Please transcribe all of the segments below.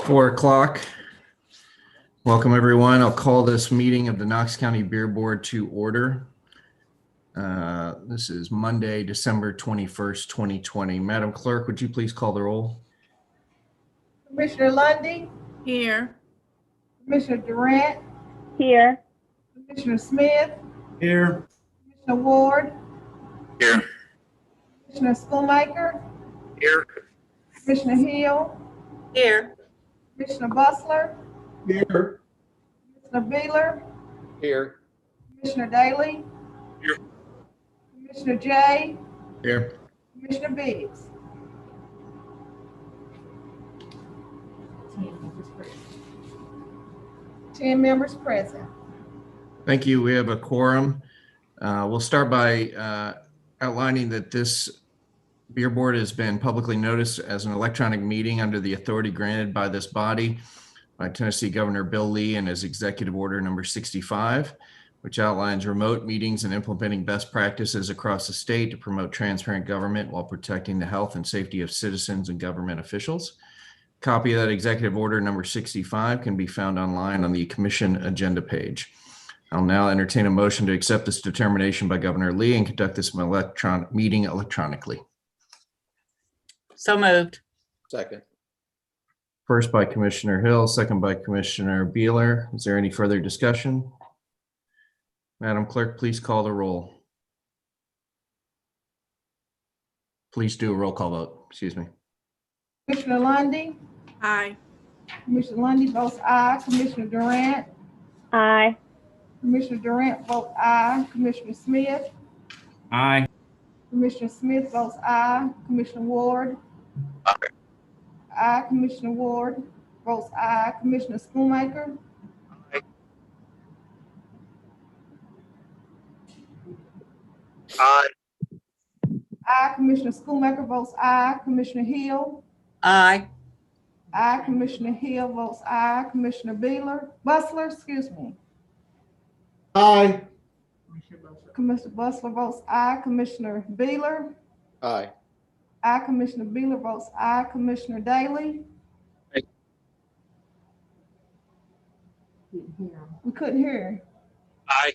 4 o'clock. Welcome, everyone. I'll call this meeting of the Knox County Beer Board to order. This is Monday, December 21st, 2020. Madam Clerk, would you please call the roll? Commissioner Lundy, Here. Commissioner Durant, Here. Commissioner Smith, Here. Commissioner Ward, Here. Commissioner Schoonmaker, Here. Commissioner Hill, Here. Commissioner Bustler, Here. Commissioner Beeler, Here. Commissioner Daly, Here. Commissioner Jay, Here. Commissioner Biggs. 10 members present. Thank you. We have a quorum. We'll start by outlining that this Beer Board has been publicly noticed as an electronic meeting under the authority granted by this body by Tennessee Governor Bill Lee and his Executive Order number 65, which outlines remote meetings and implementing best practices across the state to promote transparent government while protecting the health and safety of citizens and government officials. Copy of that Executive Order number 65 can be found online on the Commission agenda page. I'll now entertain a motion to accept this determination by Governor Lee and conduct this meeting electronically. So moved. Second. First by Commissioner Hill, second by Commissioner Beeler. Is there any further discussion? Madam Clerk, please call the roll. Please do a roll call vote. Excuse me. Commissioner Lundy, Aye. Commissioner Lundy votes aye. Commissioner Durant, Aye. Commissioner Durant votes aye. Commissioner Smith, Aye. Commissioner Smith votes aye. Commissioner Ward, aye. Commissioner Ward votes aye. Commissioner Schoonmaker, Aye. aye. Commissioner Schoonmaker votes aye. Commissioner Hill, Aye. aye. Commissioner Hill votes aye. Commissioner Bustler, excuse me. Aye. Commissioner Bustler votes aye. Commissioner Beeler, Aye. aye. Commissioner Beeler votes aye. Commissioner Daly. Aye. We couldn't hear. Aye.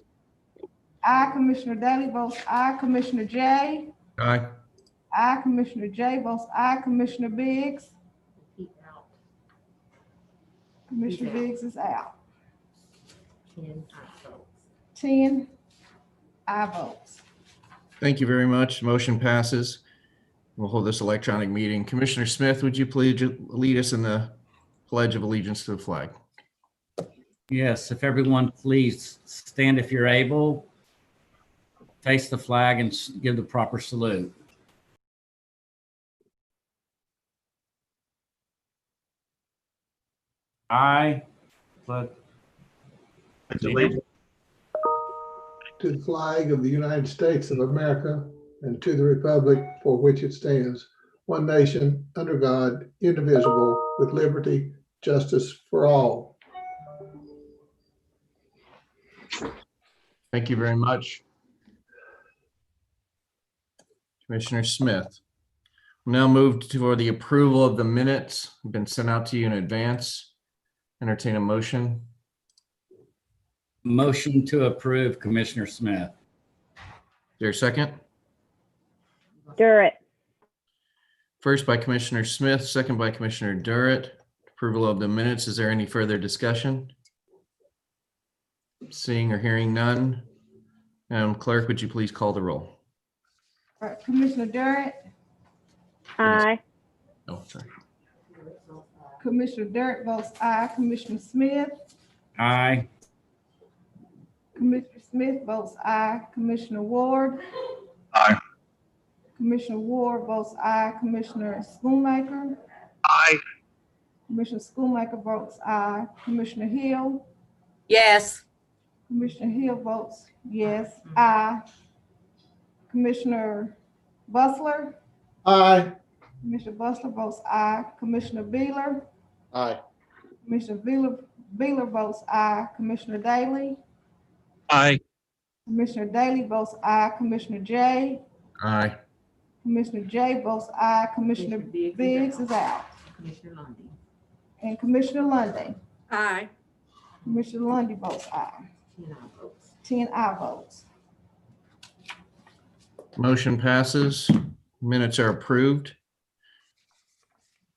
Aye. Commissioner Daly votes aye. Commissioner Jay, Aye. aye. Commissioner Jay votes aye. Commissioner Biggs. Commissioner Biggs is out. 10 aye votes. Thank you very much. Motion passes. We'll hold this electronic meeting. Commissioner Smith, would you please lead us in the Pledge of Allegiance to the flag? Yes, if everyone please stand if you're able, face the flag and give the proper salute. I pledge To the flag of the United States of America and to the republic for which it stands, one nation, under God, indivisible, with liberty, justice for all. Thank you very much. Commissioner Smith. We'll now move to the approval of the minutes. Been sent out to you in advance. Entertain a motion. motion to approve, Commissioner Smith. Is there a second? Durrett. First by Commissioner Smith, second by Commissioner Durrett. Approval of the minutes. Is there any further discussion? Seeing or hearing none. Madam Clerk, would you please call the roll? All right, Commissioner Durant, Aye. Oh, sorry. Commissioner Durant votes aye. Commissioner Smith, Aye. Commissioner Smith votes aye. Commissioner Ward, Aye. Commissioner Ward votes aye. Commissioner Schoonmaker, Aye. Commissioner Schoonmaker votes aye. Commissioner Hill, Yes. Commissioner Hill votes yes, aye. Commissioner Bustler, Aye. Commissioner Bustler votes aye. Commissioner Beeler, Aye. Commissioner Beeler votes aye. Commissioner Daly, Aye. Commissioner Daly votes aye. Commissioner Jay, Aye. Commissioner Jay votes aye. Commissioner Biggs is out. Commissioner Lundy. And Commissioner Lundy. Aye. Commissioner Lundy votes aye. 10 aye votes. Motion passes. Minutes are approved.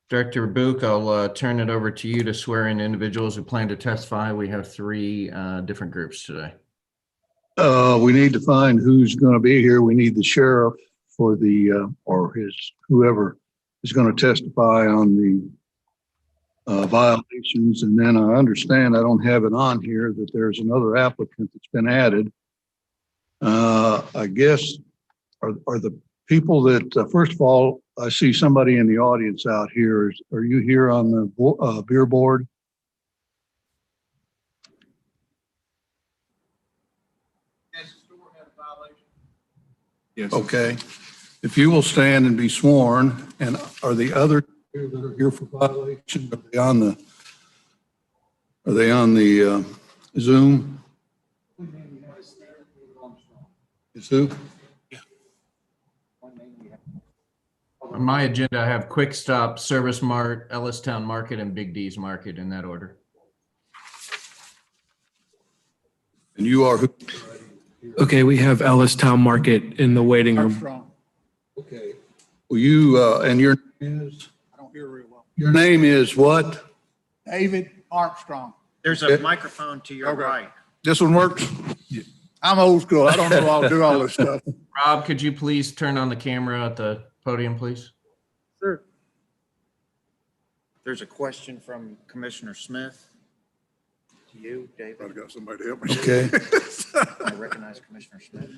Director Book, I'll turn it over to you to swear in individuals who plan to testify. We have three different groups today. We need to find who's going to be here. We need the sheriff for the, or his, whoever is going to testify on the violations. And then I understand, I don't have it on here, that there's another applicant that's been added. I guess, are the people that, first of all, I see somebody in the audience out here. Are you here on the beer board? Yes. Okay. If you will stand and be sworn, and are the other two that are here for violation, are they on the Zoom? Is who? On my agenda, I have Quick Stop, Service Mart, Ellistown Market, and Big D's Market in that order. And you are who? Okay, we have Ellistown Market in the waiting room. Armstrong. Okay. Well, you, and your name is? I don't hear very well. Your name is what? David Armstrong. There's Okay. a microphone to your Okay. right. This one works? I'm old school. I don't know how to do all this stuff. Rob, could you please turn on the camera at the podium, please? Sure. There's a question from Commissioner Smith to you, I've David. got somebody to help me. Okay. I recognize Commissioner Smith.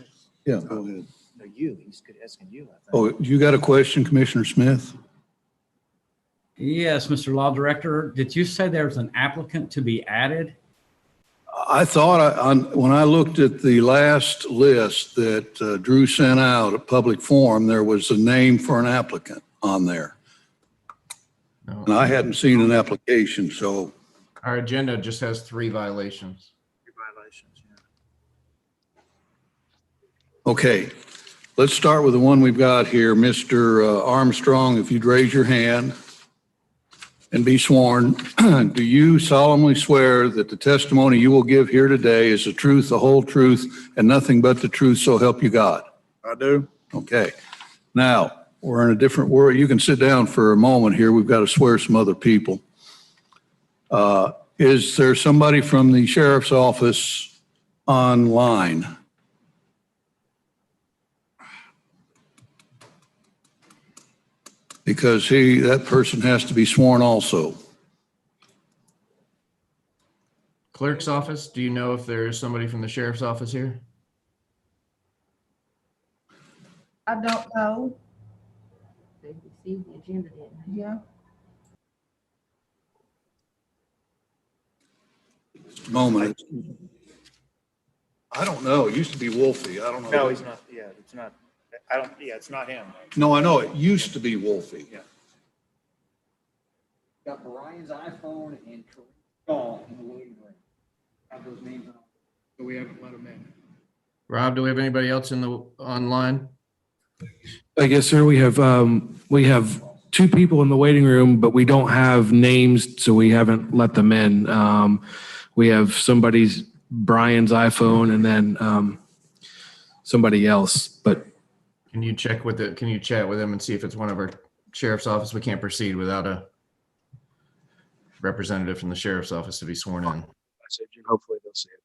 Yeah, go ahead. No, you. He's asking you, I think. Oh, you got a question, Commissioner Smith? Yes, Mr. Law Director, did you say there was an applicant to be added? I thought when I looked at the last list that Drew sent out at public forum, there was a name for an applicant on there. No. And I hadn't seen an application, so, Our agenda just has 3 violations. Violations, yeah. okay. Let's start with the one we've got here. Mr. Armstrong, if you'd raise your hand and be sworn. Do you solemnly swear that the testimony you will give here today is the truth, the whole truth, and nothing but the truth, so help you God? I do. Okay. Now, we're in a different world. You can sit down for a moment here. We've got to swear some other people. Is there somebody from the sheriff's office online? Because that person has to be sworn also. Clerk's office, do you know if there's somebody from the sheriff's office here? I don't know. They received the agenda, didn't they? Yeah. Moment. I don't know. It used to be Wolfie. I don't know. No, he's not. Yeah, it's not. I don't, yeah, it's not him. No, I know. It used to be Wolfie. Yeah. Got Brian's iPhone and Corinne's phone in the waiting room. Have those names on. So we haven't let him in. Rob, do we have anybody else in the online? Yes, sir. We have 2 people in the waiting room, but we don't have names, so we haven't let them in. We have Brian's iPhone and then somebody else, but Can you chat with them and see if it's one of our sheriff's office? We can't proceed without a representative from the sheriff's office to be sworn in. hopefully they'll see it.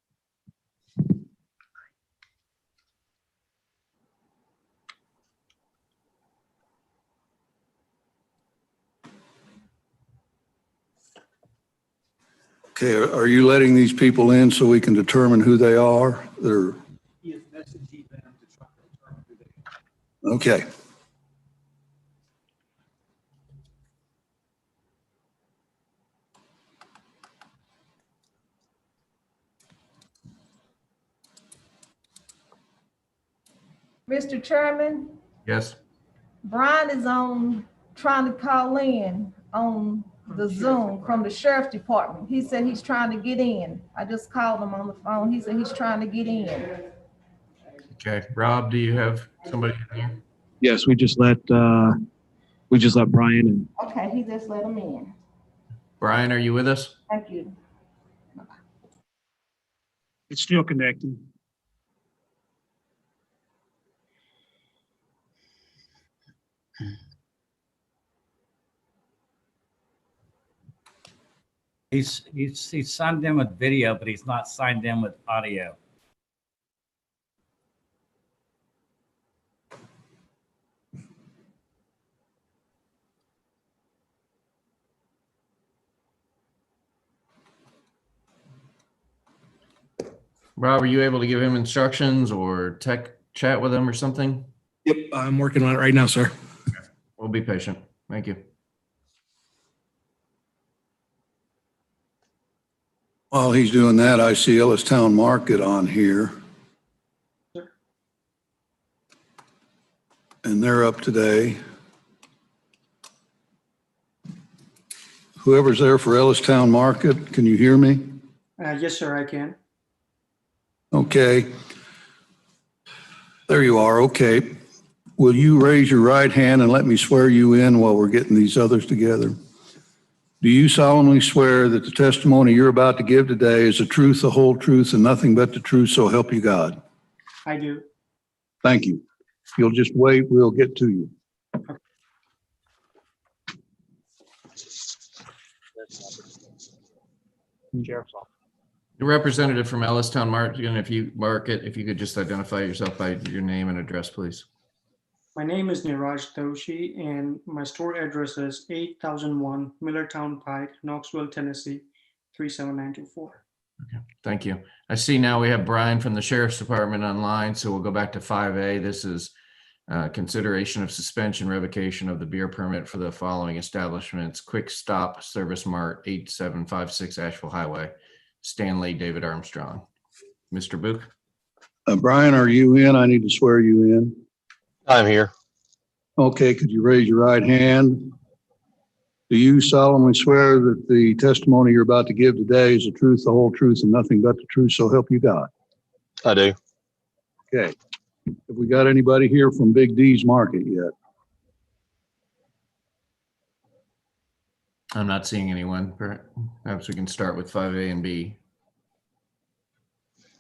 Okay, are you letting these people in so we can determine who they are? He is messaging them to try to determine who they are. Okay. Mr. Chairman, Yes? Brian is trying to call in on the Zoom from the sheriff's department. He said he's trying to get in. I just called him on the phone. He said he's trying to get in. Okay. Rob, do you have somebody in here? Yes, we just let Brian in. Okay, he just let him in. Brian, are you with us? Thank you. It's still connecting. He's signed in with video, but he's not signed in with audio. Rob, are you able to give him instructions or tech chat with him or something? Yep, I'm working on it right now, sir. We'll be patient. Thank you. While he's doing that, I see Ellistown Market on here. And they're up today. Whoever's there for Ellistown Market, can you hear me? Yes, sir, I can. Okay. There you are. Okay. Will you raise your right hand and let me swear you in while we're getting these others together? Do you solemnly swear that the testimony you're about to give today is the truth, the whole truth, and nothing but the truth, so help you God? I do. Thank you. If you'll just wait, we'll get to you. Sheriff's office. The representative from Ellistown Market, if you could just identify yourself by your name and address, please. My name is Niraj Doshi, and my store address is 8001 Millertown Pike, Knoxville, Tennessee, 37924. Okay, thank you. I see now we have Brian from the Sheriff's Department online, so we'll go back to 5A. This is consideration of suspension revocation of the beer permit for the following establishments: Quick Stop Service Mart, 8756 Asheville Highway. Stanley David Armstrong. Mr. Book. Brian, are you in? I need to swear you in. I'm here. Okay, could you raise your right hand? Do you solemnly swear that the testimony you're about to give today is the truth, the whole truth, and nothing but the truth, so help you God? I do. Okay. Have we got anybody here from Big D's Market yet? I'm not seeing anyone. Perhaps we can start with 5A and B.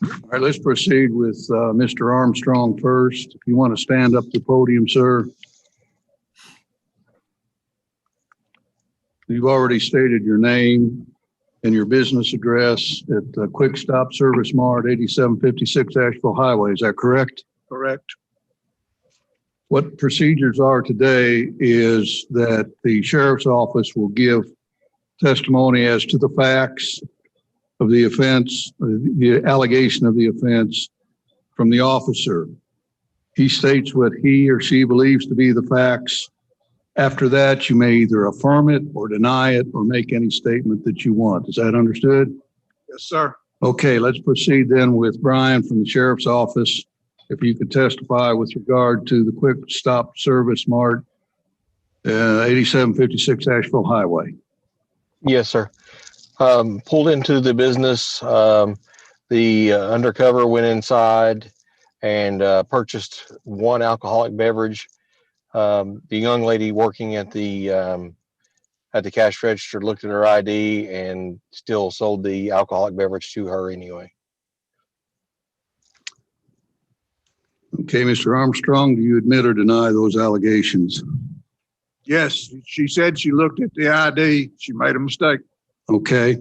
All right, let's proceed with Mr. Armstrong first. If you want to stand up to the podium, sir. You've already stated your name and your business address at Quick Stop Service Mart, 8756 Asheville Highway. Is that correct? Correct. What procedures are today is that the sheriff's office will give testimony as to the facts of the offense, the allegation of the offense from the officer. He states what he or she believes to be the facts. After that, you may either affirm it or deny it or make any statement that you want. Is that understood? Yes, sir. Okay, let's proceed then with Brian from the sheriff's office. If you could testify with regard to the Quick Stop Service Mart, 8756 Asheville Highway. Yes, sir. Pulled into the business. The undercover went inside and purchased one alcoholic beverage. The young lady working at the cash register looked at her ID and still sold the alcoholic beverage to her anyway. Okay, Mr. Armstrong, do you admit or deny those allegations? Yes, she said she looked at the ID. She made a mistake. Okay,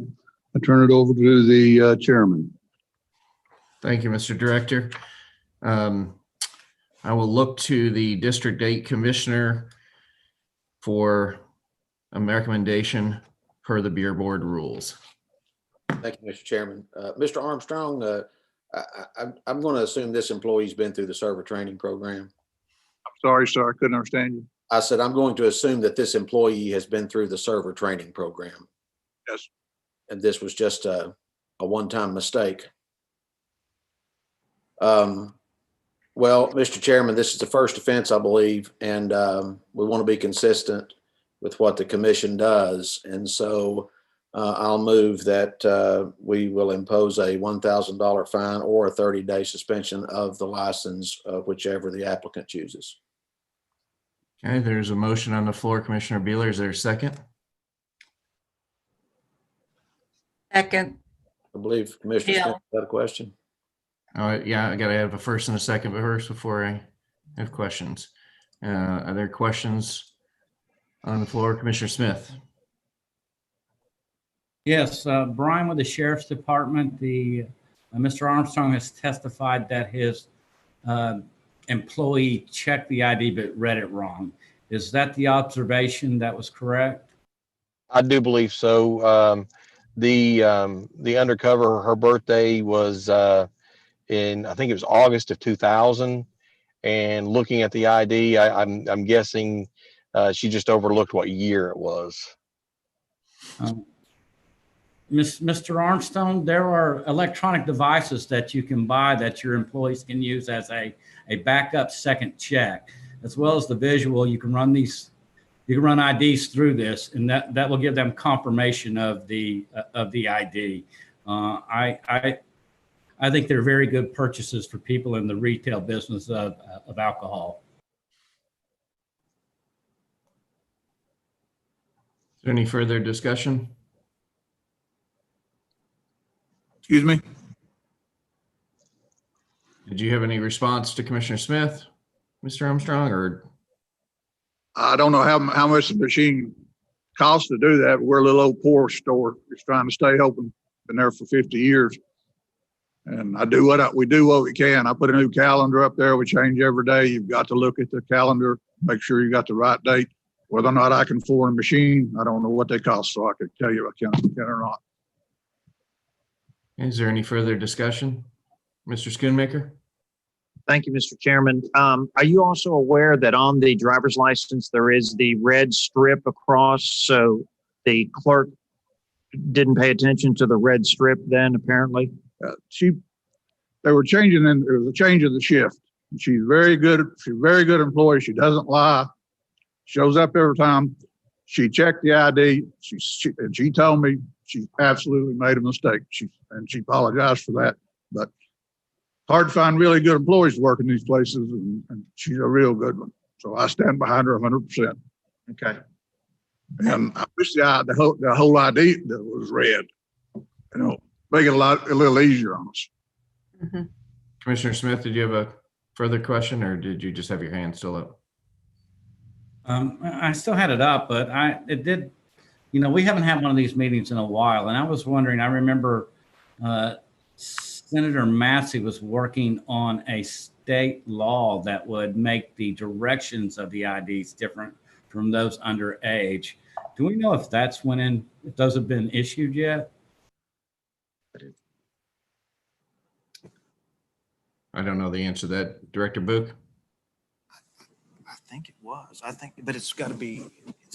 I turn it over to the chairman. Thank you, Mr. Director. I will look to the District 8 Commissioner for a recommendation per the Beer Board rules. Thank you, Mr. Chairman. Mr. Armstrong, I'm going to assume this employee's been through the server training program. I'm sorry, sir. I couldn't understand you. I said, I'm going to assume that this employee has been through the server training program. Yes. And this was just a one-time mistake. Well, Mr. Chairman, this is the first offense, I believe, and we want to be consistent with what the commission does. And so I'll move that we will impose a $1,000 fine or a 30-day suspension of the license, whichever the applicant chooses. Okay, there's a motion on the floor. Commissioner Beeler, is there a second? Second. I believe Commissioner Hill. Smith had a question. Yeah, I gotta have a first and a second first before I have questions. Are there questions on the floor? Commissioner Smith? Yes, Brian with the Sheriff's Department, Mr. Armstrong has testified that his employee checked the ID but read it wrong. Is that the observation that was correct? I do believe so. The undercover, her birthday was in, I think it was August of 2000. And looking at the ID, I'm guessing she just overlooked what year it was. Mr. Armstrong, there are electronic devices that you can buy that your employees can use as a backup second check, as well as the visual. You can run IDs through this, and that will give them confirmation of the ID. I think they're very good purchases for people in the retail business of alcohol. Is there any further discussion? Excuse me? Did you have any response to Commissioner Smith, Mr. Armstrong, or? I don't know how much the machine costs to do that. We're a little old poor store. Just trying to stay open. Been there for 50 years. And we do what we can. I put a new calendar up there. We change every day. You've got to look at the calendar, make sure you got the right date. Whether or not I can afford a machine, I don't know what they cost, so I could tell you if I can or not. Is there any further discussion? Mr. Schoonmaker? Thank you, Mr. Chairman. Are you also aware that on the driver's license, there is the red strip across? So the clerk didn't pay attention to the red strip then, apparently? They were changing, and there was a change of the shift. She's very good. She's a very good employee. She doesn't lie. Shows up every time. She checked the ID. She told me she absolutely made a mistake. She apologized for that. But hard to find really good employees to work in these places, and she's a real good one. So I stand behind her 100%. Okay. And I wish the whole ID that was red, make it a little easier on us. Mm-hmm. Commissioner Smith, did you have a further question, or did you just have your hand still up? I still had it up, but we haven't had one of these meetings in a while. And I was wondering, I remember Senator Massey was working on a state law that would make the directions of the IDs different from those underage. Do we know if if those have been issued yet? I don't know the answer to that. Director Book? I think it was. But it's got to be, you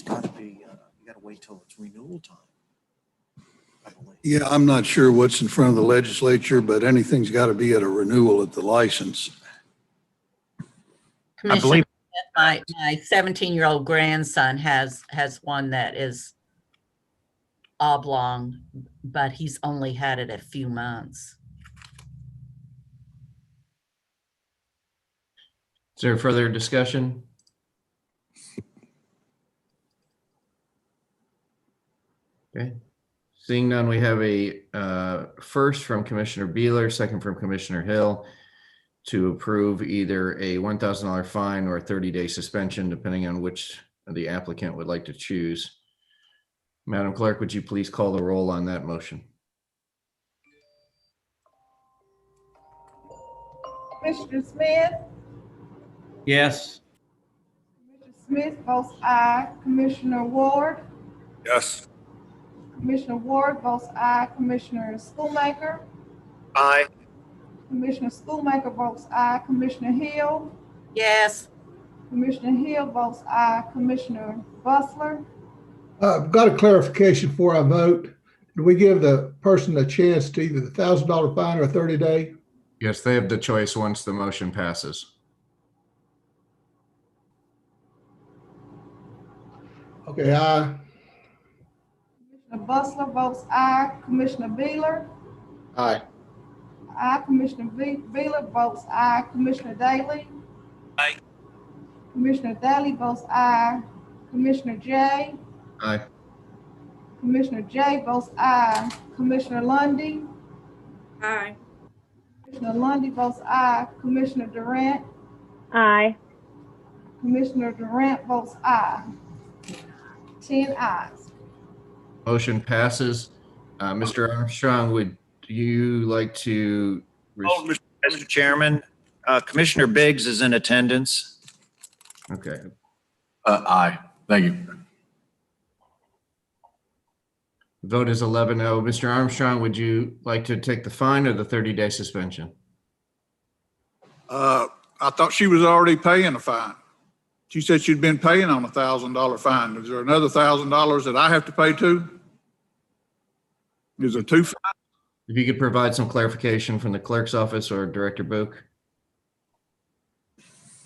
got to wait till it's renewal time. I believe. Yeah, I'm not sure what's in front of the legislature, but anything's got to be at a renewal at the license. Commissioner, my 17-year-old grandson has one that is oblong, but he's only had it a few months. Is there further discussion? Okay. Seeing none, we have a first from Commissioner Beeler, second from Commissioner Hill, to approve either a $1,000 fine or a 30-day suspension, depending on which the applicant would like to choose. Madam Clerk, would you please call the roll on that motion? Commissioner Smith? Yes. Commissioner Smith votes aye. Commissioner Ward? Yes. Commissioner Ward votes aye. Commissioner Schoonmaker? Aye. Commissioner Schoonmaker votes aye. Commissioner Hill? Yes. Commissioner Hill votes aye. Commissioner Bustler? I've got a clarification before I vote. Do we give the person a chance to either the $1,000 fine or a 30-day? Yes, they have the choice once the motion passes. Okay, aye. Commissioner Bustler votes aye. Commissioner Beeler? Aye. Aye. Commissioner Beeler votes aye. Commissioner Daly? Aye. Commissioner Daly votes aye. Commissioner J? Aye. Commissioner J votes aye. Commissioner Lundy? Aye. Commissioner Lundy votes aye. Commissioner Durant? Aye. Commissioner Durant votes aye. 10 ayes. Motion passes. Mr. Armstrong, would you like to? Oh, Mr. Chairman, Commissioner Biggs is in attendance. Okay. Aye. Thank you. Vote is 11-0. Mr. Armstrong, would you like to take the fine or the 30-day suspension? I thought she was already paying a fine. She said she'd been paying on $1,000 fine. Is there another $1,000 that I have to pay too? Is there two fines? If you could provide some clarification from the clerk's office or Director Book.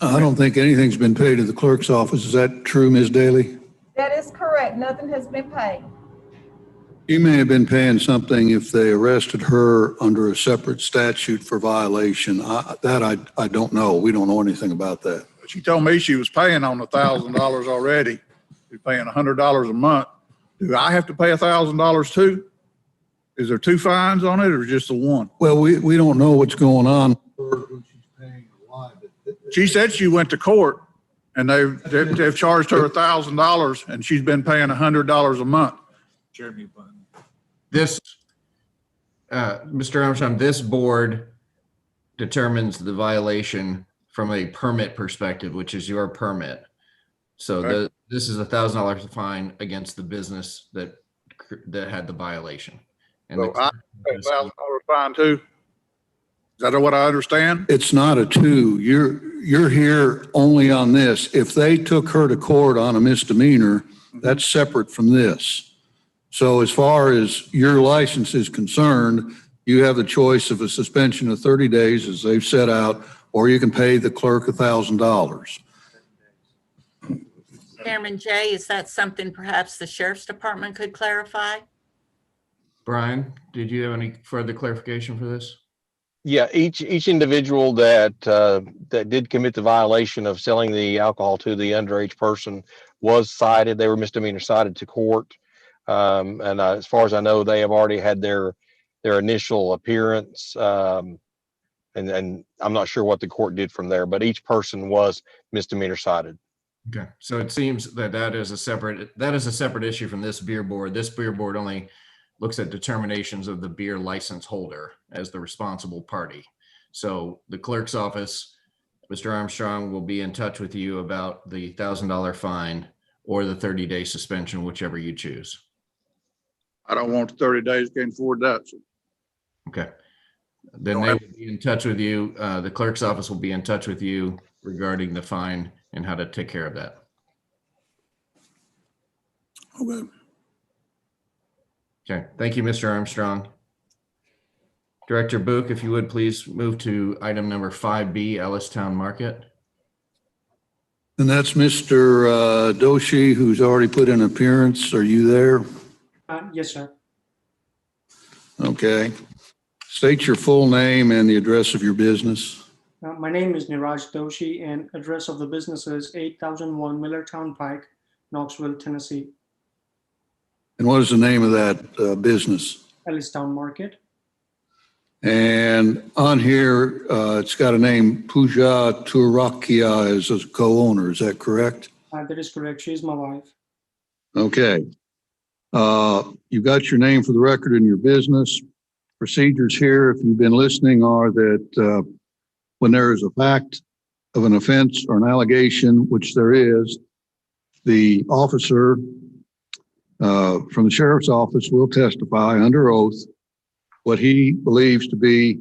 I don't think anything's been paid to the clerk's office. Is that true, Ms. Daly? That is correct. Nothing has been paid. You may have been paying something if they arrested her under a separate statute for violation. I don't know. We don't know anything about that. She told me she was paying on $1,000 already. She's paying $100 a month. Do I have to pay $1,000 too? Is there two fines on it or just the one? Well, we don't know what's going on. She said she went to court and they've charged her $1,000 and she's been paying $100 a month. This, Mr. Armstrong, this board determines the violation from a permit perspective, which is your permit. So this is $1,000 fine against the business that had the violation. And So I pay $1,000 fine too? Is that what I understand? It's not a two. You're here only on this. If they took her to court on a misdemeanor, that's separate from this. So as far as your license is concerned, you have the choice of a suspension of 30 days as they've set out, or you can pay the clerk $1,000. Chairman Jay, is that something perhaps the Sheriff's Department could clarify? Brian, did you have any further clarification for this? Yeah, each individual that did commit the violation of selling the alcohol to the underage person was cited. They were misdemeanor cited to court. And as far as I know, they have already had their initial appearance. And I'm not sure what the court did from there, but each person was misdemeanor cited. Okay, so it seems that is a separate issue from this beer board. This beer board only looks at determinations of the beer license holder as the responsible party. So the clerk's office, Mr. Armstrong, will be in touch with you about the $1,000 fine or the 30-day suspension, whichever you choose. I don't want the 30 days, can't afford that. So. Okay. Then they will be in touch with you. The clerk's office will be in touch with you regarding the fine and how to take care of that. Okay. Okay. Thank you, Mr. Armstrong. Director Book, if you would please move to item number 5B, Ellistown Market. And that's Mr. Doshi, who's already put in an appearance. Are you there? Yes, sir. Okay. State your full name and the address of your business. My name is Niraj Doshi and address of the business is 8001 Millertown Pike, Knoxville, Tennessee. And what is the name of that business? Ellistown Market. And on here, it's got a name, Pooja Turakia as a co-owner. Is that correct? That is correct. She's my wife. Okay. You've got your name for the record in your business. Procedures here, if you've been listening, are that when there is a fact of an offense or an allegation, which there is, the officer from the sheriff's office will testify under oath what he believes to be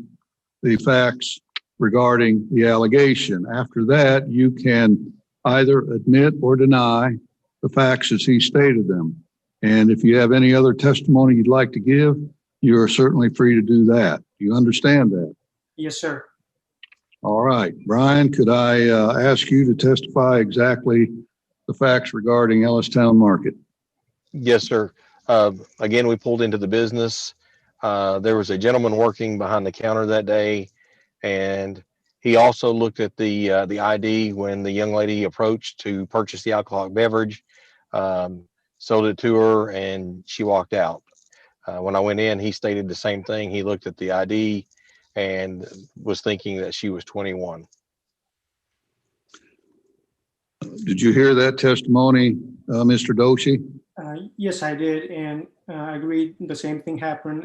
the facts regarding the allegation. After that, you can either admit or deny the facts as he stated them. And if you have any other testimony you'd like to give, you are certainly free to do that. Do you understand that? Yes, sir. All right. Brian, could I ask you to testify exactly the facts regarding Ellistown Market? Yes, sir. Again, we pulled into the business. There was a gentleman working behind the counter that day, and he also looked at the ID when the young lady approached to purchase the alcoholic beverage. sold it to her, and she walked out. When I went in, he stated the same thing. He looked at the ID and was thinking that she was 21. Did you hear that testimony, Mr. Doshi? Yes, I did, and I agreed the same thing happened.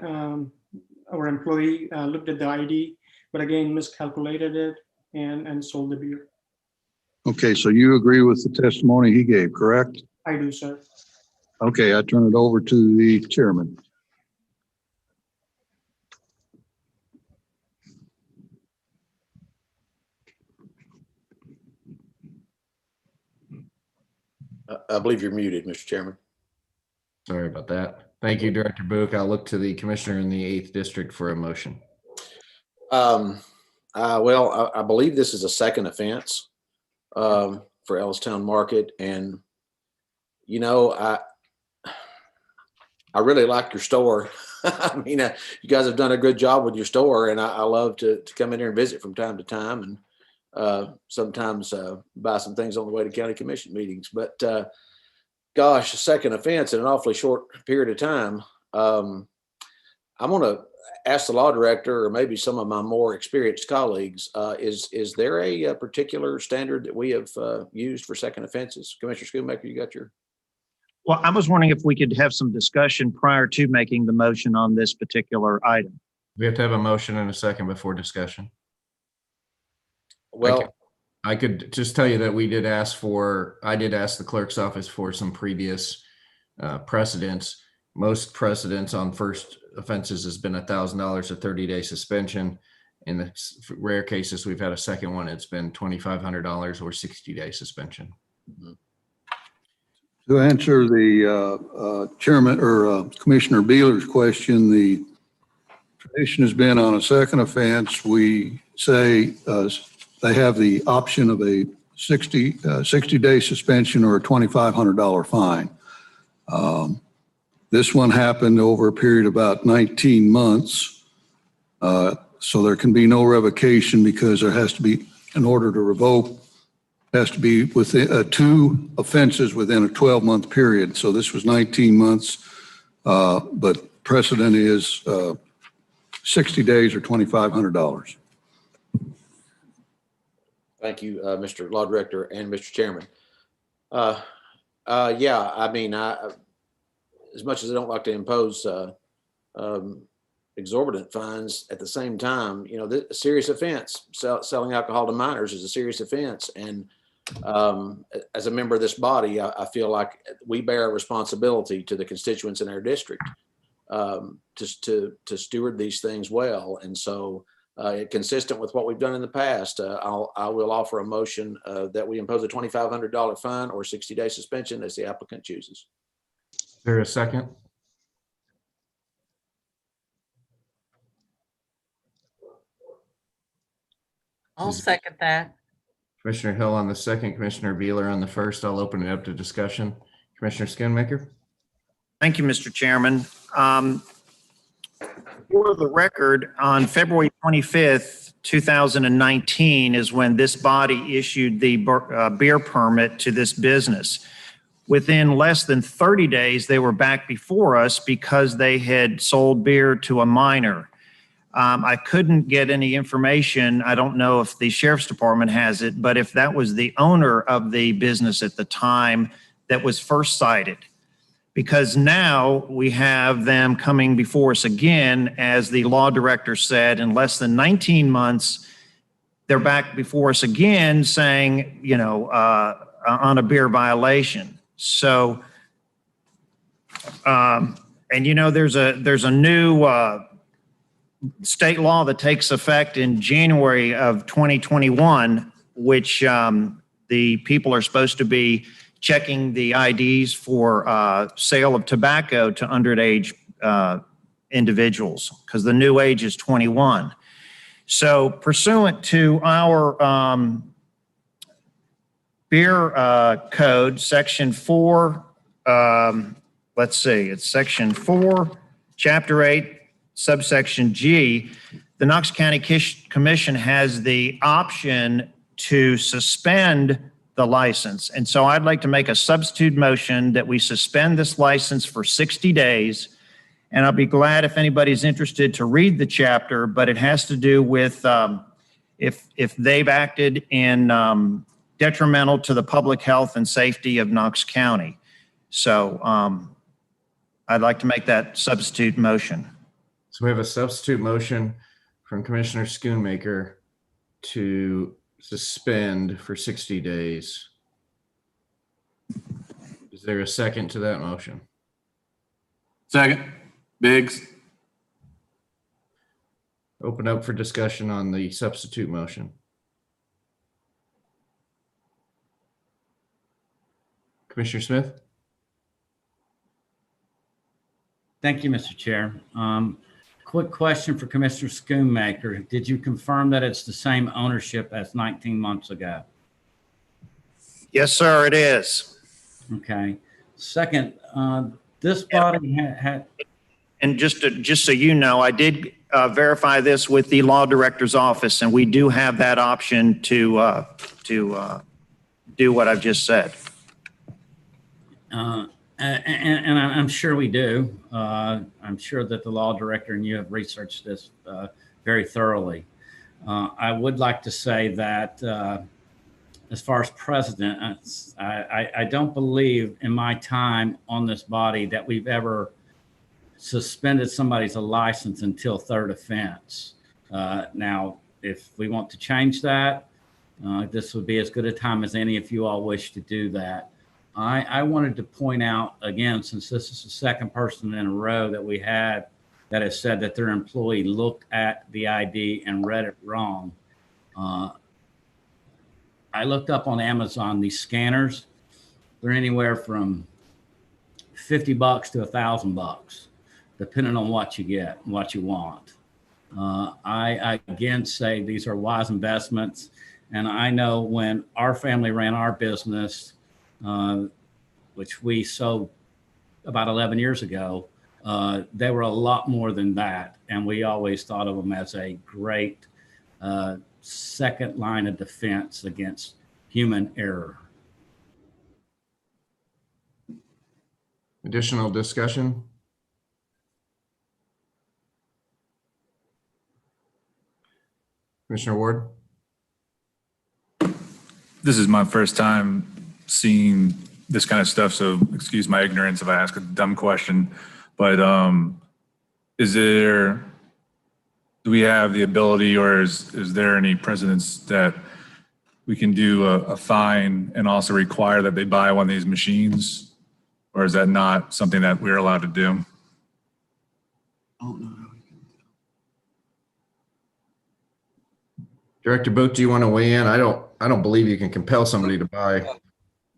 Our employee looked at the ID, but again miscalculated it and sold the beer. Okay, so you agree with the testimony he gave, correct? I do, sir. Okay, I turn it over to the chairman. I believe you're muted, Mr. Chairman. Sorry about that. Thank you, Director Book. I'll look to the commissioner in the 8th district for a motion. Well, I believe this is a second offense for Ellistown Market, and you know, I really like your store. I mean, you guys have done a good job with your store, and I love to come in here and visit from time to time, and sometimes buy some things on the way to county commission meetings. But gosh, a second offense in an awfully short period of time. I'm going to ask the law director, or maybe some of my more experienced colleagues, is there a particular standard that we have used for second offenses? Commissioner Schoonmaker, you got your... Well, I was wondering if we could have some discussion prior to making the motion on this particular item. We have to have a motion and a second before discussion. Well, I could just tell you that I did ask the clerk's office for some previous precedents. Most precedents on first offenses has been $1,000, a 30-day suspension. In the rare cases we've had a second one, it's been $2,500 or 60-day suspension. To answer the chairman or Commissioner Beeler's question, the tradition has been on a second offense, we say they have the option of a 60-day suspension or a $2,500 fine. This one happened over a period of about 19 months. So there can be no revocation because there has to be, in order to revoke, has to be within 2 offenses within a 12-month period. So this was 19 months, but precedent is 60 days or $2,500. Thank you, Mr. Law Director and Mr. Chairman. Yeah, I mean, as much as I don't like to impose exorbitant fines, at the same time, you know, a serious offense, selling alcohol to minors is a serious offense. And as a member of this body, I feel like we bear a responsibility to the constituents in our district to steward these things well. And so consistent with what we've done in the past, I will offer a motion that we impose a $2,500 fine or 60-day suspension as the applicant chooses. Is there a second? I'll second that. Commissioner Hill on the second, Commissioner Beeler on the first. I'll open it up to discussion. Commissioner Schoonmaker. Thank you, Mr. Chairman. For the record, on February 25th, 2019 is when this body issued the beer permit to this business. Within less than 30 days, they were back before us because they had sold beer to a minor. I couldn't get any information. I don't know if the sheriff's department has it, but if that was the owner of the business at the time that was first cited. Because now we have them coming before us again, as the law director said, in less than 19 months, they're back before us again saying, you know, on a beer violation. So, and you know, there's a new state law that takes effect in January of 2021, which the people are supposed to be checking the IDs for sale of tobacco to underage individuals, because the new age is 21. So pursuant to our beer code, section 4, let's see, it's section 4, chapter 8, subsection G, the Knox County Commission has the option to suspend the license. And so I'd like to make a substitute motion that we suspend this license for 60 days. And I'll be glad if anybody's interested to read the chapter, but it has to do with if they've acted in detrimental to the public health and safety of Knox County. So I'd like to make that substitute motion. So we have a substitute motion from Commissioner Schoonmaker to suspend for 60 days. Is there a second to that motion? Second. Biggs. Open up for discussion on the substitute motion. Commissioner Smith? Thank you, Mr. Chair. Quick question for Commissioner Schoonmaker. Did you confirm that it's the same ownership as 19 months ago? Yes, sir, it is. Okay. Second, this body had. And just so you know, I did verify this with the law director's office, and we do have that option to do what I've just said. And I'm sure we do. I'm sure that the law director and you have researched this very thoroughly. I would like to say that as far as president, I don't believe in my time on this body that we've ever suspended somebody's license until third offense. Now, if we want to change that, this would be as good a time as any if you all wish to do that. I wanted to point out again, since this is the second person in a row that we had that has said that their employee looked at the ID and read it wrong. I looked up on Amazon, these scanners, they're anywhere from $50 to $1,000, depending on what you get, what you want. I again say these are wise investments. And I know when our family ran our business, which we sold about 11 years ago, they were a lot more than that. And we always thought of them as a great second line of defense against human error. Additional discussion? Commissioner Ward? This is my first time seeing this kind of stuff, so excuse my ignorance if I ask a dumb question, but do we have the ability, or is there any precedence that we can do a fine and also require that they buy one of these machines? Or is that not something that we're allowed to do? Director Boot, do you want to weigh in? I don't believe you can compel somebody to buy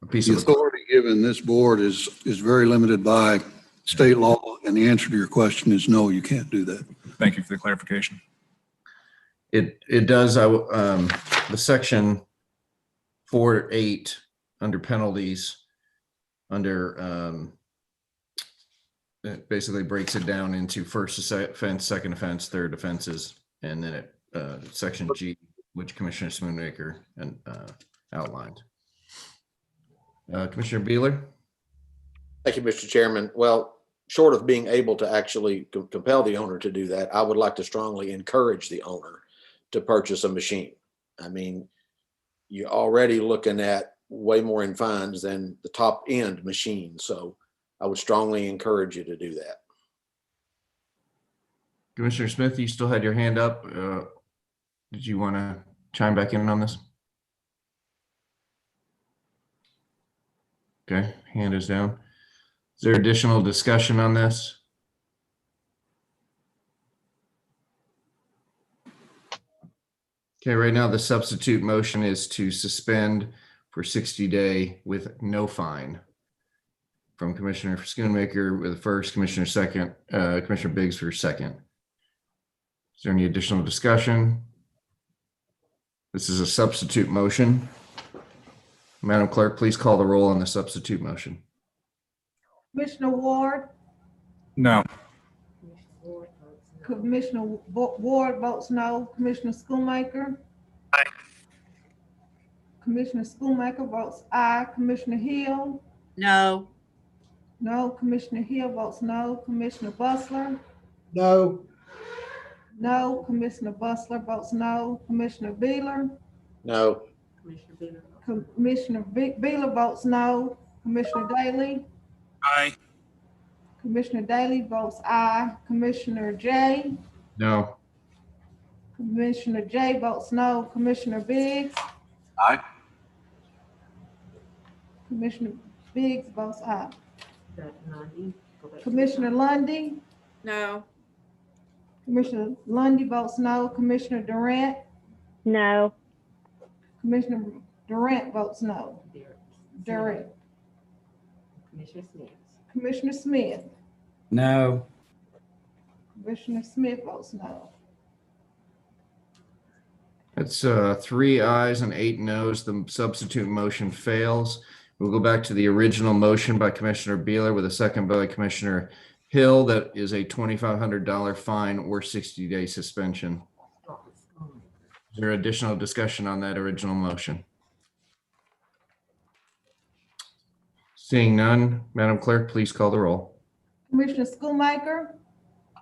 a piece The of authority given this board is very limited by state law, and the answer to your question is no, you can't do that. Thank you for the clarification. It does. The section 4.8 under penalties, under it basically breaks it down into first offense, second offense, third offenses, and then it section G, which Commissioner Schoonmaker outlined. Commissioner Beeler? Thank you, Mr. Chairman. Well, short of being able to actually compel the owner to do that, I would like to strongly encourage the owner to purchase a machine. I mean, you're already looking at way more in fines than the top end machine. So I would strongly encourage you to do that. Commissioner Smith, you still had your hand up. Did you want to chime back in on this? Okay, hand is down. Is there additional discussion on this? Okay, right now the substitute motion is to suspend for 60-day with no fine. From Commissioner Schoonmaker with the first, Commissioner second, Commissioner Biggs for second. Is there any additional discussion? This is a substitute motion. Madam Clerk, please call the roll on the substitute motion. Commissioner Ward? No. Commissioner Ward votes no. Commissioner Schoonmaker? Aye. Commissioner Schoonmaker votes aye. Commissioner Hill? No. No. Commissioner Hill votes no. Commissioner Bustler? No. No. Commissioner Bustler votes no. Commissioner Beeler? No. Commissioner Bieler. Commissioner Beeler votes no. Commissioner Daly? Aye. Commissioner Daly votes aye. Commissioner J? No. Commissioner J votes no. Commissioner Biggs? Aye. Commissioner Biggs votes aye. That Lundy, go back to the Commissioner top. Lundy? No. Commissioner Lundy votes no. Commissioner Durant? No. Commissioner Durant votes no. Durant. Commissioner Smith. Commissioner Smith? No. Commissioner Smith votes no. That's 3 ayes and 8 noes. The substitute motion fails. We'll go back to the original motion by Commissioner Beeler with a second by Commissioner Hill. That is a $2,500 fine or 60-day suspension. Is there additional discussion on that original motion? Seeing none, Madam Clerk, please call the roll. Commissioner Schoonmaker?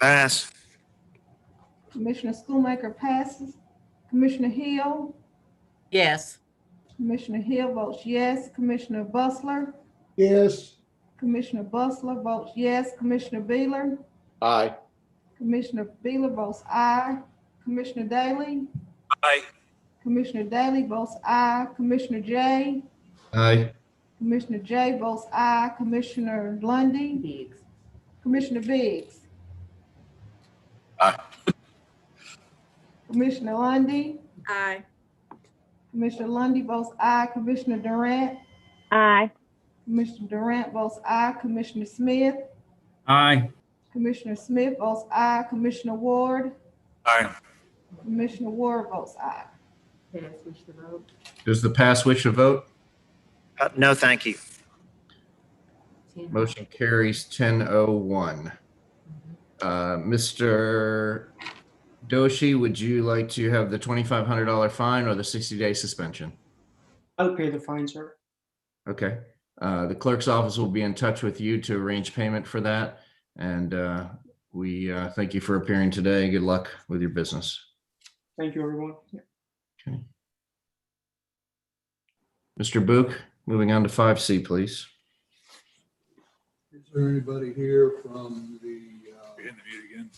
Pass. Commissioner Schoonmaker passes. Commissioner Hill? Yes. Commissioner Hill votes yes. Commissioner Bustler? Yes. Commissioner Bustler votes yes. Commissioner Beeler? Aye. Commissioner Beeler votes aye. Commissioner Daly? Aye. Commissioner Daly votes aye. Commissioner J? Aye. Commissioner J votes aye. Commissioner Lundy? Biggs. Commissioner Biggs? Aye. Commissioner Lundy? Aye. Commissioner Lundy votes aye. Commissioner Durant? Aye. Commissioner Durant votes aye. Commissioner Smith? Aye. Commissioner Smith votes aye. Commissioner Ward? Aye. Commissioner Ward votes aye. Pass, wish to vote. Does the pass wish to vote? No, thank you. 10. Motion carries 10-01. Mr. Doshi, would you like to have the $2,500 fine or the 60-day suspension? I'll pay the fine, sir. Okay. The clerk's office will be in touch with you to arrange payment for that. And we thank you for appearing today. Good luck with your business. Thank you, everyone. Yeah. Okay. Mr. Book, moving on to 5C, please. Is there anybody here from the, You're in the mute again.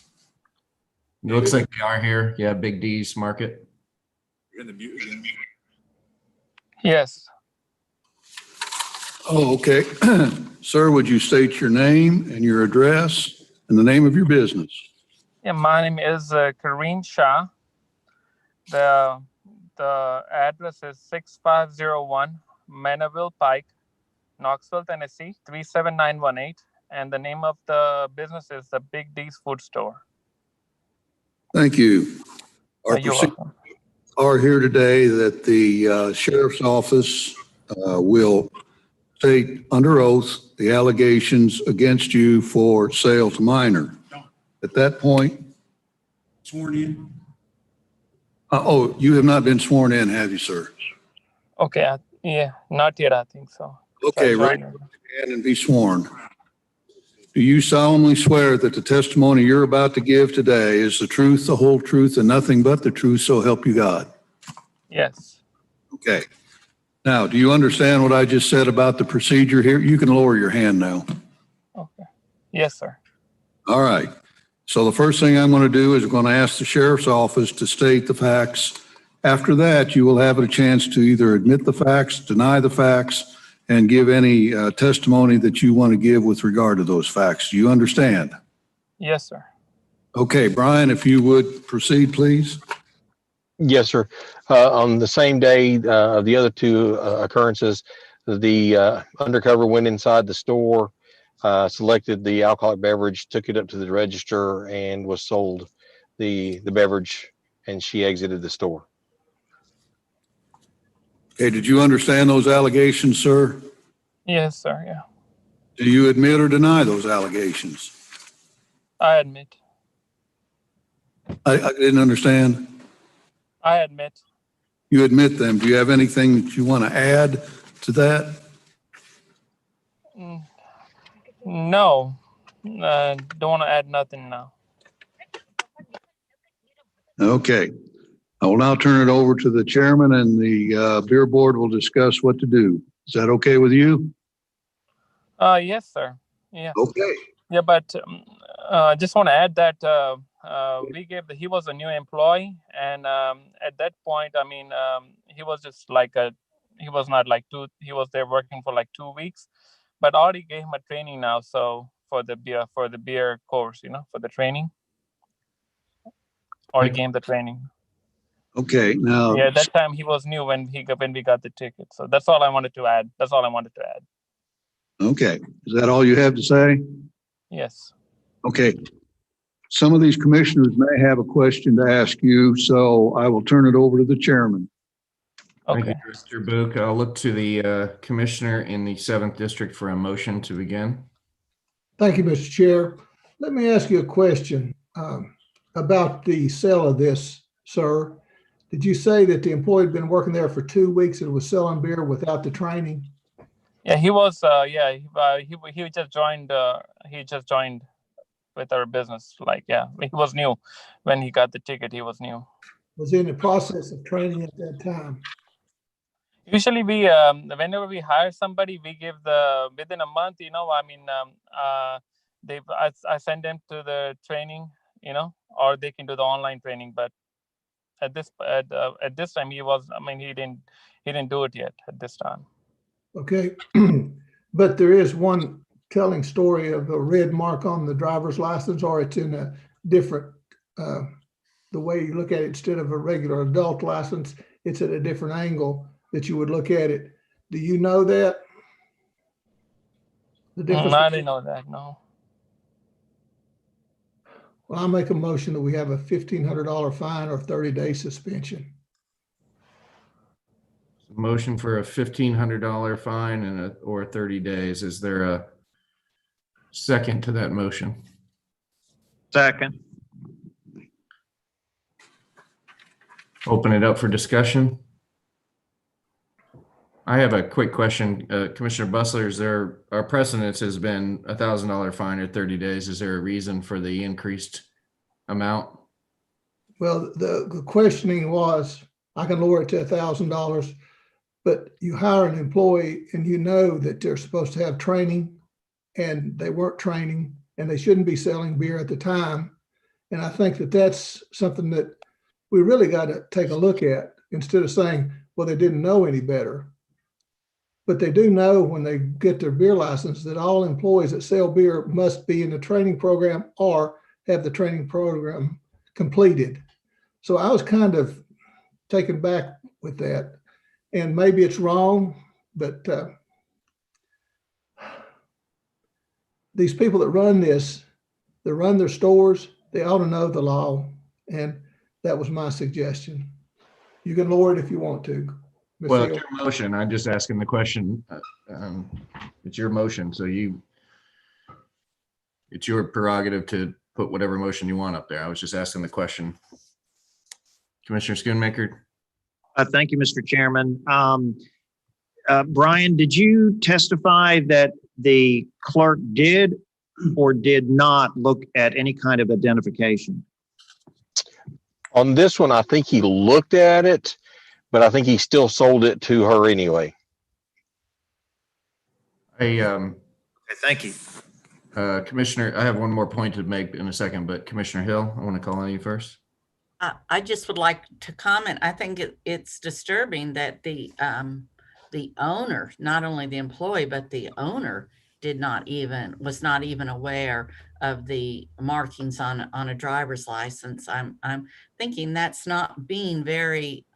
It looks like they are here. Yeah, Big D's Market. You're in the mute again. Yes. oh, okay. Sir, would you state your name and your address and the name of your business? Yeah, my name is Kareen Shah. The address is 6501 Manaville Pike, Knoxville, Tennessee 37918, and the name of the business is the Big D's Food Store. Thank you. Our You're procedures welcome. are here today that the sheriff's office will state under oath the allegations against you for sale to minor. At that point, Sworn in. oh, you have not been sworn in, have you, sir? Okay, yeah, not yet, I think so. Okay, So, raise your hand and be sworn. Do you solemnly swear that the testimony you're about to give today is the truth, the whole truth, and nothing but the truth, so help you God? Yes. Okay. Now, do you understand what I just said about the procedure here? You can lower your hand now. Okay. Yes, sir. All right. So the first thing I'm going to do is I'm going to ask the sheriff's office to state the facts. After that, you will have a chance to either admit the facts, deny the facts, and give any testimony that you want to give with regard to those facts. Do you understand? Yes, sir. Okay, Brian, if you would proceed, please. Yes, sir. On the same day of the other two occurrences, the undercover went inside the store, selected the alcoholic beverage, took it up to the register, and was sold the beverage, and she exited the store. Okay, did you understand those allegations, sir? Yes, sir. Yeah. Do you admit or deny those allegations? I admit. I didn't understand. I admit. You admit them. Do you have anything that you want to add to that? No, don't want to add nothing now. Okay. I will now turn it over to the chairman, and the beer board will discuss what to do. Is that okay with you? Yes, sir. Yeah. Okay. Yeah, but just want to add that he was a new employee, and at that point, I mean, he was just like he was not like he was there working for like 2 weeks, but already gave him a training now. So for the beer course, for the training, already gave him the training. Okay. Now. Yeah, at that time he was new when we got the ticket. So that's all I wanted to add. Okay. Is that all you have to say? Yes. Okay. Some of these commissioners may have a question to ask you, so I will turn it over to the chairman. Okay. Thank you, Mr. Book. I'll look to the commissioner in the 7th district for a motion to begin. Thank you, Mr. Chair. Let me ask you a question about the sale of this, sir. Did you say that the employee had been working there for 2 weeks and was selling beer without the training? Yeah, he was. He just joined. He just joined with our business. Like, yeah, he was new when he got the ticket. He was new. Was he in the process of training at that time? Usually, whenever we hire somebody, we give within a month. I send them to the training. Or they can do the online training. But at this time, he didn't do it yet at this time. Okay, but there is one telling story of a red mark on the driver's license, or it's in a different, the way you look at it, instead of a regular adult license, it's at a different angle that you would look at it. Do you know that? The difference? I didn't know that, no. Well, I'll make a motion that we have a $1,500 fine or 30-day suspension. Motion for a $1,500 fine and or 30 days. Is there a second to that motion? Second. Open it up for discussion. I have a quick question. Commissioner Bussler, our precedence has been a $1,000 fine or 30 days. Is there a reason for the increased amount? Well, the questioning was, I can lower it to $1,000, but you hire an employee and you know that they're supposed to have training and they weren't training and they shouldn't be selling beer at the time. And I think that that's something that we really got to take a look at, instead of saying, well, they didn't know any better. But they do know when they get their beer license that all employees that sell beer must be in the training program or have the training program completed. So I was kind of taken back with that. And maybe it's wrong, but these people that run this, that run their stores, they ought to know the law. And that was my suggestion. You can lower it if you want to. Ms. Well, Hill. it's your motion. I'm just asking the question. It's your motion, so it's your prerogative to put whatever motion you want up there. I was just asking the question. Commissioner Schoonmaker. Thank you, Mr. Chairman. Brian, did you testify that the clerk did or did not look at any kind of identification? On this one, I think he looked at it, but I think he still sold it to her anyway. Hey, Thank you. Commissioner, I have one more point to make in a second, but Commissioner Hill, I want to call on you first. I just would like to comment. I think it's disturbing that the owner, not only the employee, but the owner was not even aware of the markings on a driver's license. I'm thinking that's not being very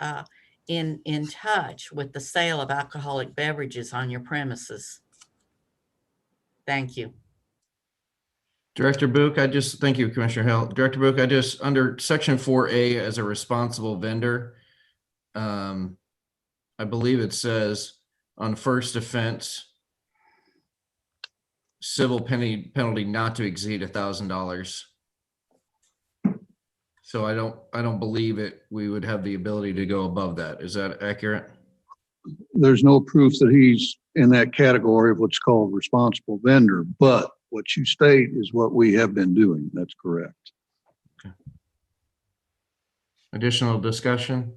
in touch with the sale of alcoholic beverages on your premises. Thank you. Director Book, thank you, Commissioner Hill. Director Book, under section 4A as a responsible vendor, I believe it says on first offense, civil penalty not to exceed $1,000. So I don't believe it, we would have the ability to go above that. Is that accurate? There's no proof that he's in that category of what's called responsible vendor, but what you state is what we have been doing. That's correct. Additional discussion?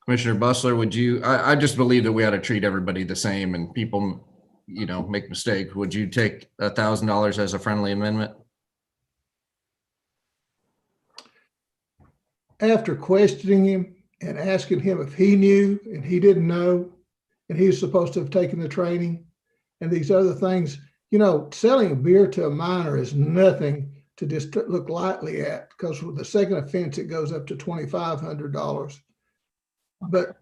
Commissioner Bustler, would you, I just believe that we ought to treat everybody the same and people, you know, make mistakes. Would you take $1,000 as a friendly amendment? After questioning him and asking him if he knew and he didn't know, and he was supposed to have taken the training and these other things, you know, selling a beer to a minor is nothing to just look lightly at, because with the second offense, it goes up to $2,500. But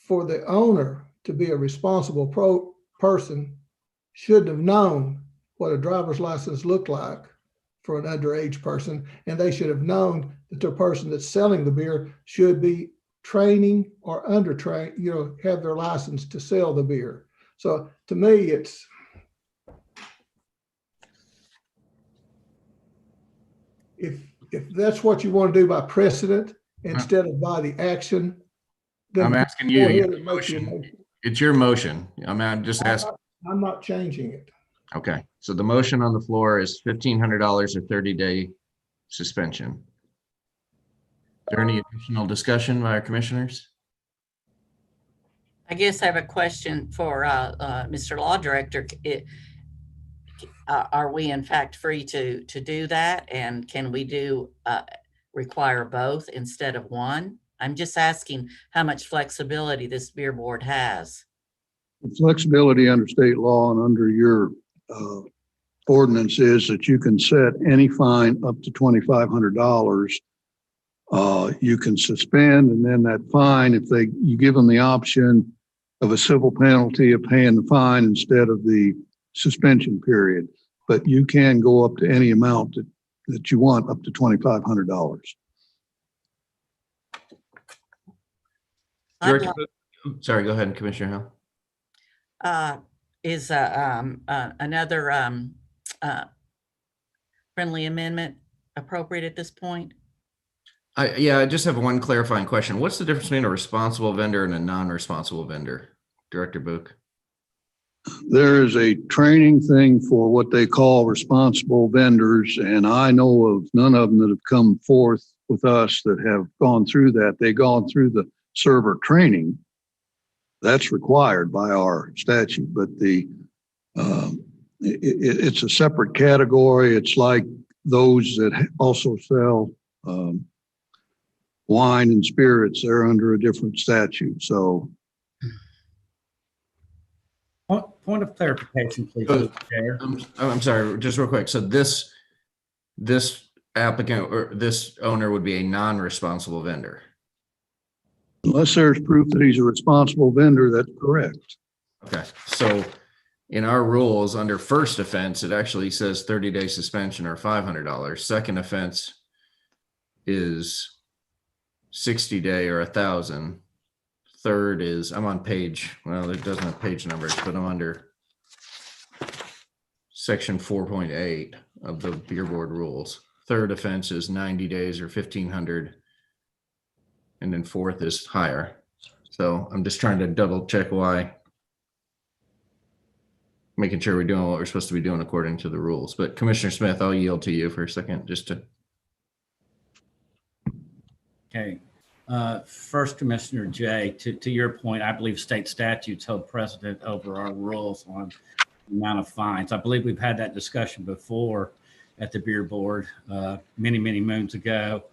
for the owner to be a responsible person, should have known what a driver's license looked like for an underage person, and they should have known that the person that's selling the beer should be training or under train, you know, have their license to sell the beer. So to me, it's if that's what you want to do by precedent instead of by the action, then I'm asking you, go ahead your and make your motion. motion. It's your motion. I'm just asking. I'm not changing it. Okay, so the motion on the floor is $1,500 or 30-day suspension. Is there any additional discussion by our commissioners? I guess I have a question for Mr. Law Director. Are we in fact free to do that? And can we do require both instead of one? I'm just asking how much flexibility this beer board has. Flexibility under state law and under your ordinance is that you can set any fine up to $2,500. You can suspend, and then that fine, if you give them the option of a civil penalty of paying the fine instead of the suspension period, but you can go up to any amount that you want, up to $2,500. Director, sorry, go ahead, Commissioner Hill. Is another friendly amendment appropriate at this point? Yeah, I just have one clarifying question. What's the difference between a responsible vendor and a non-responsible vendor, Director Book? There is a training thing for what they call responsible vendors, and I know of none of them that have come forth with us that have gone through that. They've gone through the server training. That's required by our statute, but it's a separate category. It's like those that also sell wine and spirits. They're under a different statute. So, point of clarification, please, Mr. Chair. I'm sorry, just real quick. So this applicant or this owner would be a non-responsible vendor. Unless there's proof that he's a responsible vendor, that's correct. Okay, so in our rules under first offense, it actually says 30-day suspension or $500. Second offense is 60-day or $1,000. Third is, I'm on page, well, it doesn't have page numbers, but I'm under section 4.8 of the beer board rules. Third offense is 90 days or $1,500. And then fourth is higher. So I'm just trying to double check why. Making sure we're doing what we're supposed to be doing according to the rules. But Commissioner Smith, I'll yield to you for a second just to. Okay. First, Commissioner Jay, to your point, I believe state statutes hold precedent over our rules on the amount of fines. I believe we've had that discussion before at the beer board many, many moons ago.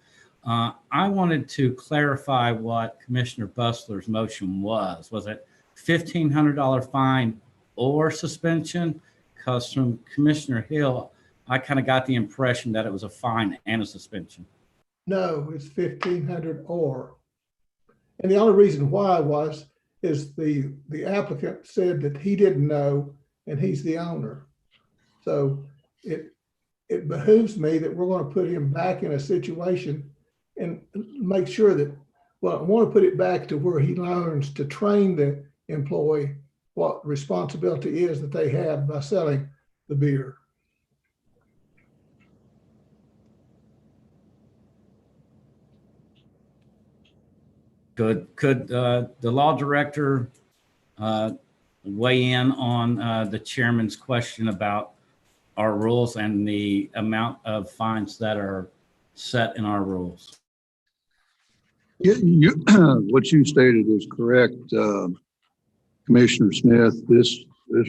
I wanted to clarify what Commissioner Bustler's motion was. Was it $1,500 fine or suspension? Because from Commissioner Hill, I kind of got the impression that it was a fine and a suspension. No, it's 1,500 or. And the only reason why is the applicant said that he didn't know and he's the owner. So it behooves me that we're going to put him back in a situation and make sure that, well, I want to put it back to where he learns to train the employee what responsibility is that they have by selling the beer. Could the law director weigh in on the chairman's question about our rules and the amount of fines that are set in our rules? What you stated is correct, Commissioner Smith. This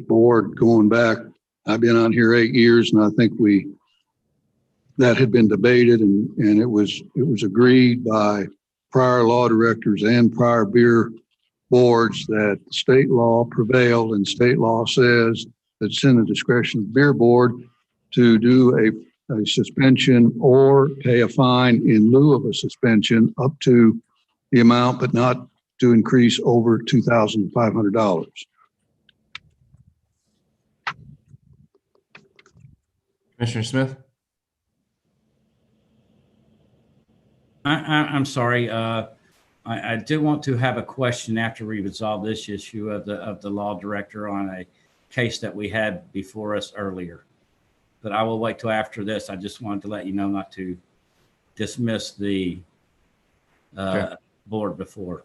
board going back, I've been on here 8 years, and I think that had been debated, and it was agreed by prior law directors and prior beer boards that state law prevailed, and state law says that it's in the discretion of the beer board to do a suspension or pay a fine in lieu of a suspension up to the amount, but not to increase over $2,500. Commissioner Smith? I'm sorry. I do want to have a question after we resolve this issue of the law director on a case that we had before us earlier. But I will wait till after this. I just wanted to let you know not to dismiss the board before.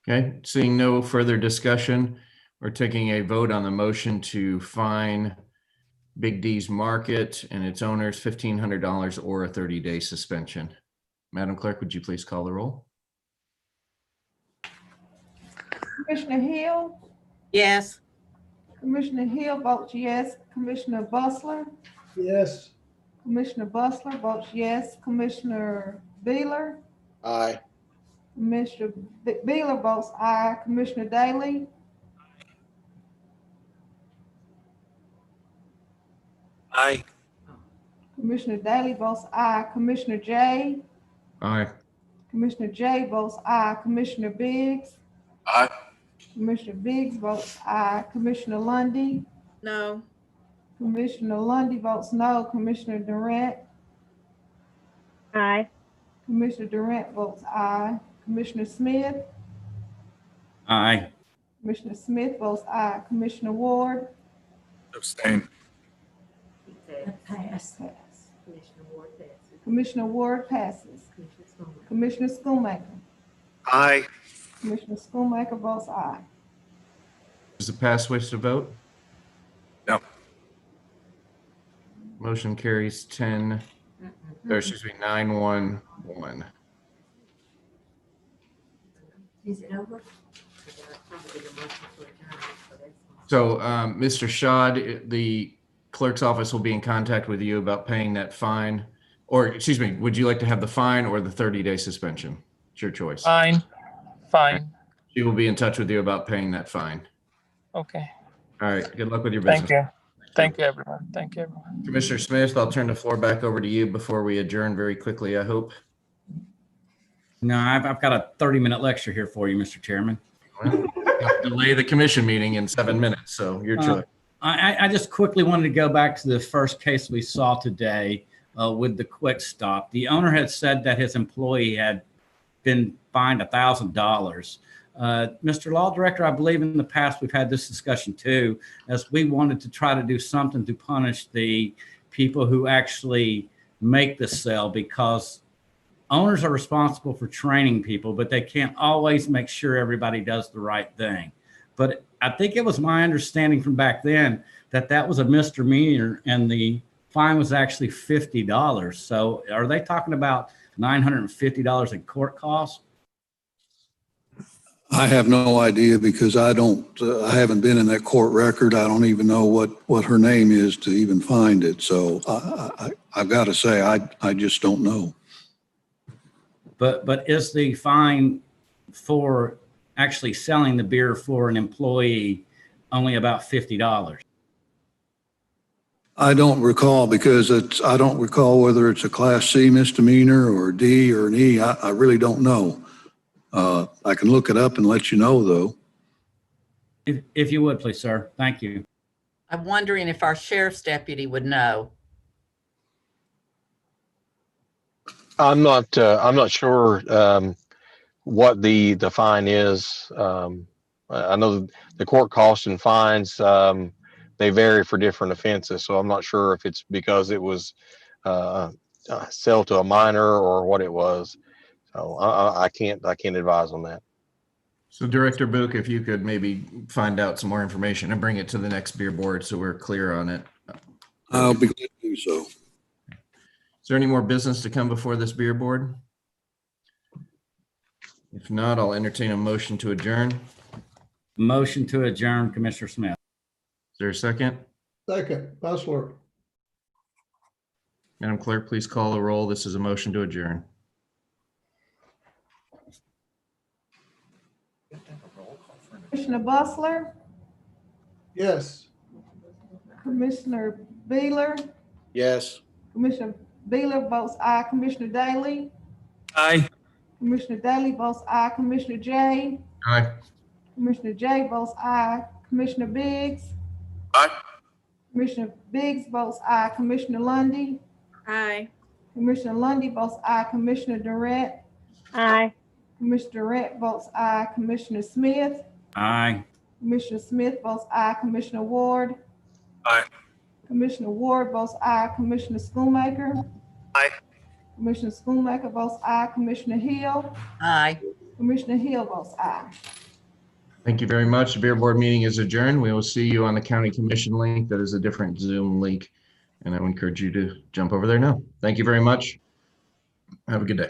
Okay, seeing no further discussion, we're taking a vote on the motion to fine Big D's Market and its owners $1,500 or a 30-day suspension. Madam Clerk, would you please call the roll? Commissioner Hill? Yes. Commissioner Hill votes yes. Commissioner Bustler? Yes. Commissioner Bustler votes yes. Commissioner Beeler? Aye. Commissioner Beeler votes aye. Commissioner Daly? Aye. Commissioner Daly votes aye. Commissioner J? Aye. Commissioner J votes aye. Commissioner Biggs? Aye. Commissioner Biggs votes aye. Commissioner Lundy? No. Commissioner Lundy votes no. Commissioner Durant? Aye. Commissioner Durant votes aye. Commissioner Smith? Aye. Commissioner Smith votes aye. Commissioner Ward? Abstain. Pass. Pass. Commissioner Ward passes. Commissioner Ward passes. Commissioner Stoneman. Commissioner Schoonmaker? Aye. Commissioner Schoonmaker votes aye. Does the pass wish to vote? No. Motion carries 10, or excuse me, 9-1-1. Is it over? So, Mr. Shad, the clerk's office will be in contact with you about paying that fine, or excuse me, would you like to have the fine or the 30-day suspension? It's your choice. Fine. She will be in touch with you about paying that fine. Okay. All right. Good luck with your business. Thank you. Thank you, everyone. Thank you, everyone. Commissioner Smith, I'll turn the floor back over to you before we adjourn very quickly, I hope. No, I've got a 30-minute lecture here for you, Mr. Chairman. Well, delay the commission meeting in 7 minutes, so your choice. I just quickly wanted to go back to the first case we saw today with the quick stop. The owner had said that his employee had been fined $1,000. Mr. Law Director, I believe in the past we've had this discussion too, as we wanted to try to do something to punish the people who actually make the sale, because owners are responsible for training people, but they can't always make sure everybody does the right thing. But I think it was my understanding from back then that that was a misdemeanor and the fine was actually $50. So are they talking about $950 in court costs? I have no idea because I haven't been in that court record. I don't even know what her name is to even find it. So I've got to say, I just don't know. But is the fine for actually selling the beer for an employee only about $50? I don't recall because I don't recall whether it's a Class C misdemeanor or a D or an E. I really don't know. I can look it up and let you know, though. If you would, please, sir. Thank you. I'm wondering if our sheriff's deputy would know. I'm not sure what the fine is. I know the court costs and fines, they vary for different offenses. So I'm not sure if it's because it was sell to a minor or what it was. Oh, I can't advise on that. So Director Book, if you could maybe find out some more information and bring it to the next beer board so we're clear on it. I'll be glad to do so. Is there any more business to come before this beer board? If not, I'll entertain a motion to adjourn. Motion to adjourn, Commissioner Smith. Is there a second? Second, Bustler. Madam Clerk, please call the roll. This is a motion to adjourn. Commissioner Bustler, Yes. Commissioner Beeler, Yes. Commissioner Beeler votes aye, Commissioner Daly, Aye. Commissioner Daly votes aye, Commissioner J, Aye. Commissioner J votes aye, Commissioner Biggs, Aye. Commissioner Biggs votes aye, Commissioner Lundy, Aye. Commissioner Lundy votes aye, Commissioner Durrett, Aye. Commissioner Durrett votes aye, Commissioner Smith, Aye. Commissioner Smith votes aye, Commissioner Ward, Aye. Commissioner Ward votes aye, Commissioner Schoonmaker, Aye. Commissioner Schoonmaker votes aye, Commissioner Hill, Aye. Commissioner Hill votes aye. Thank you very much. The beer board meeting is adjourned. We will see you on the county commission link. That is a different Zoom link. And I would encourage you to jump over there now. Thank you very much. Have a good day.